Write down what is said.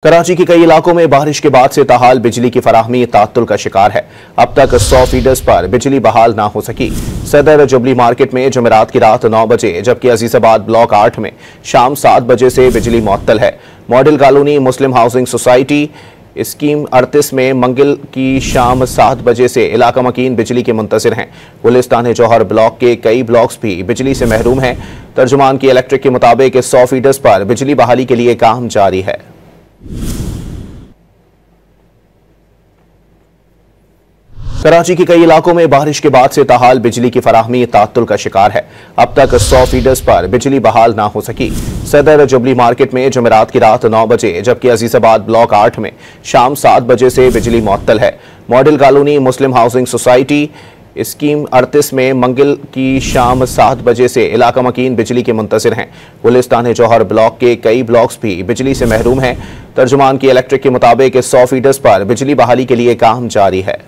कराची के कई इलाकों में बारिश के बाद से ताहाल बिजली की फराहमी ताअत्तुल का शिकार है। अब तक 100 फीडर्स पर बिजली बहाल ना हो सकी। सदर जुबली मार्केट में जुमेरात की रात 9 बजे जबकि अजीजाबाद ब्लॉक 8 में शाम 7 बजे से बिजली मुअत्तल है। मॉडल कॉलोनी मुस्लिम हाउसिंग सोसाइटी स्कीम 38 में मंगल की शाम 7 बजे से इलाका मकीन बिजली के मुंतजिर हैं। गुलिस्तान जौहर ब्लॉक के कई ब्लॉक्स भी बिजली से महरूम हैं। तर्जुमान की इलेक्ट्रिक के मुताबिक 100 फीडर्स पर बिजली बहाली के लिए काम जारी है। कराची के कई इलाकों में बारिश के बाद से ताहाल बिजली की फराहमी ताअत्तुल का शिकार है। अब तक 100 फीडर्स पर बिजली बहाल ना हो सकी। सदर जुबली मार्केट में जुमेरात की रात 9 बजे जबकि अजीजाबाद ब्लॉक 8 में शाम 7 बजे से बिजली मुअत्तल है। मॉडल कॉलोनी मुस्लिम हाउसिंग सोसाइटी स्कीम 38 में मंगल की शाम 7 बजे से इलाका मकीन बिजली के मुंतजिर हैं। गुलिस्तान जौहर ब्लॉक के कई ब्लॉक्स भी बिजली से महरूम हैं। तर्जुमान की इलेक्ट्रिक के मुताबिक 100 फीडर्स पर बिजली बहाली के लिए काम जारी है।